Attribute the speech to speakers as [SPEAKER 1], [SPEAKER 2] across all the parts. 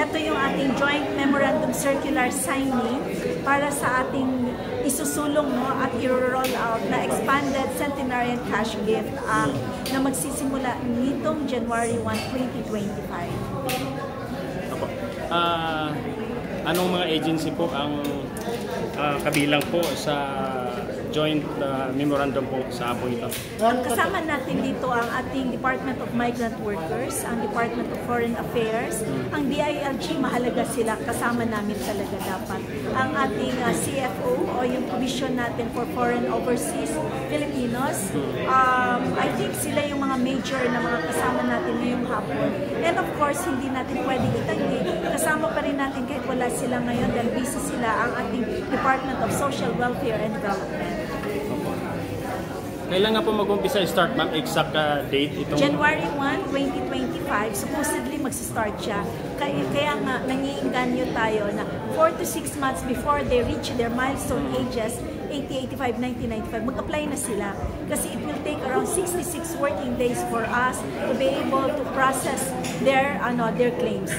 [SPEAKER 1] ito yung ating joint memorandum circular signing para sa ating isusulong at i-roll out na expanded centenarian cash gift na magsisimula nitong January 1, 2025.
[SPEAKER 2] Opo. Anong mga agency po ang kabilang po sa joint memorandum po sa po ito?
[SPEAKER 1] Ang kasama natin dito ang ating Department of Migrant Workers, ang Department of Foreign Affairs, ang DILG, mahalaga sila, kasama namin talaga dapat. Ang ating CFO o yung Commission natin for Foreign Overseas Filipinos, I think sila yung mga major na mga kasama natin ngayong hapon. And of course, hindi natin pwedeng itanggi. Kasama pa rin natin kahit wala sila ngayon dahil busy sila ang ating Department of Social Welfare and Development.
[SPEAKER 2] Kailan nga po mag-umpisa i-start, ma'am? Exact date itong...
[SPEAKER 1] January 1, 2025. Supposedly mag-start siya. Kaya nga, nangiinganyo tayo na 4 to 6 months before they reach their milestone ages, 80, 85, 90, 95, mag-apply na sila. Kasi it will take around 66 working days for us to be able to process their claims.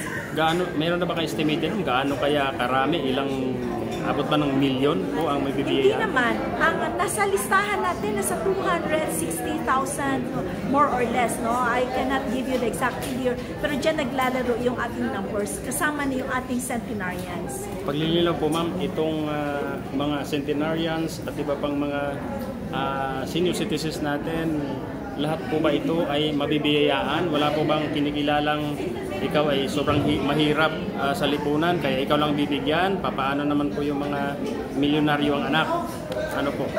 [SPEAKER 2] Meron na ba kayo estimated? Gaano kaya karami? Ilang... Abot ba ng milyon po ang magbibigay?
[SPEAKER 1] Hindi naman. Ang nasa listahan natin nasa 260,000 more or less. No? I cannot give you the exact figure. Pero dyan naglalaro yung ating numbers. Kasama na yung ating centenarians.
[SPEAKER 2] Paglilinaw po ma'am, itong mga centenarians at iba pang mga senior citizens natin, lahat po ba ito ay mabibiyayaan? Wala po bang kinikilalang ikaw ay sobrang mahirap sa lipunan kaya ikaw lang bibigyan? Paano naman po yung mga milyonaryo ang anak? Ano po?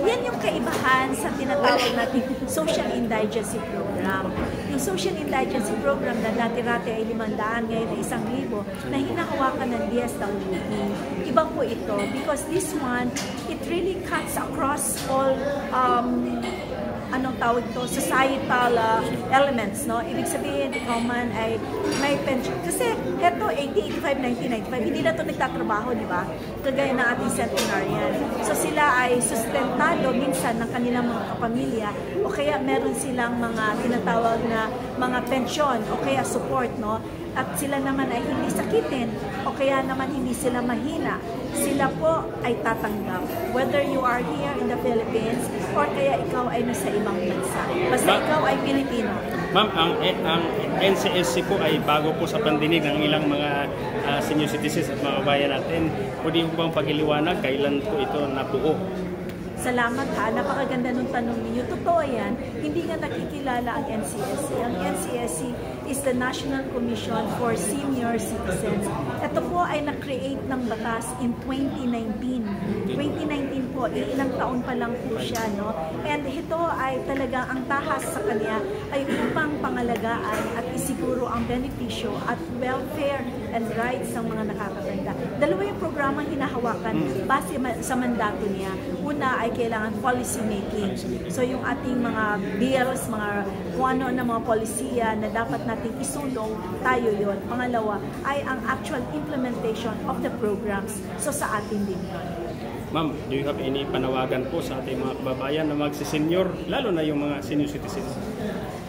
[SPEAKER 1] Yan yung kaibahan sa tinatawag natin Social Indigency Program. Yung Social Indigency Program na dati-rati ay 500, ngayon ay 1,000 na hinahawakan ng DSWD. Iba po ito because this one, it really cuts across all societal elements, no? Ibig sabihin, ikaw man ay may pension. Kasi eto, 80, 85, 90, 95, hindi na ito nagtatrabaho, di ba? Kagaya ng ating centenarian. So sila ay sustentado minsan ng kanilang mga kapamilya o kaya meron silang mga tinatawag na mga pensyon o kaya support, no? At sila naman ay hindi sakitin o kaya naman hindi sila mahina. Sila po ay tatanggap. Whether you are here in the Philippines or kaya ikaw ay nasa ibang bansa. Basta ikaw ay Pilipino.
[SPEAKER 2] Ma'am, ang NCSC po ay bago po sa pandinig ng ilang mga senior citizens at mga bayan natin. Pwede po bang pagiliwanag kailan po ito nabuo?
[SPEAKER 1] Salamat ha, napakaganda nung tanong niyo. Totoo yan, hindi nga nakikilala ang NCSC. Ang NCSC is the National Commission for Senior Citizens. Ito po ay na-create ng batas in 2019. 2019 po, ilang taon pa lang po siya, no? And ito ay talaga, ang tahas sa kanya ay upang pangalagaan at isiguro ang benepisyo at welfare and rights ng mga nakakatanda. Dalawa yung programang hinahawakan base sa mandato niya. Una ay kailangan policy making. So yung ating mga bills, mga kung ano na mga polisiya na dapat nating isulong, tayo yon. Pangalawa ay ang actual implementation of the programs. So sa atin din yun.
[SPEAKER 2] Ma'am, do you have any panawagan po sa ating mga kababayan na magsi-senior, lalo na yung mga senior citizens?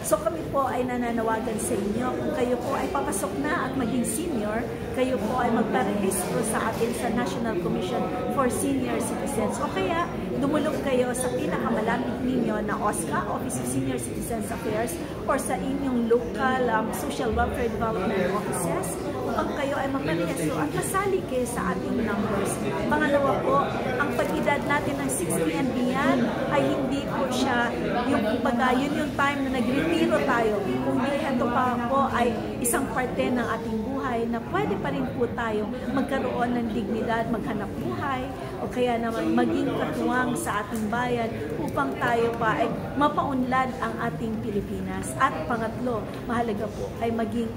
[SPEAKER 1] So kami po ay nananawagan sa inyo, kung kayo po ay papasok na at maging senior, kayo po ay magparehistro sa atin sa National Commission for Senior Citizens. O kaya dumulog kayo sa pinakamalapit ninyo na OSCA, Office of Senior Citizens Affairs, or sa inyong local social welfare development offices, upang kayo ay magparehistro at masali kayo sa ating numbers. Pangalawa po, ang pag-edad natin ng 60 and beyond ay hindi po siya yung kumbaga, yun yung time na nag-retiro tayo. Kung di ito pa po ay isang parte ng ating buhay na pwede pa rin po tayo magkaroon ng dignidad, maghanap buhay, o kaya naman maging katuwang sa ating bayan upang tayo pa ay mapaunlad ang ating Pilipinas. At pangatlo, mahalaga po ay maging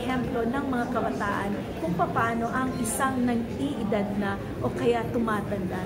[SPEAKER 1] ehemplo ng mga kabataan kung paano ang isang nang-iedad na o kaya tumatanda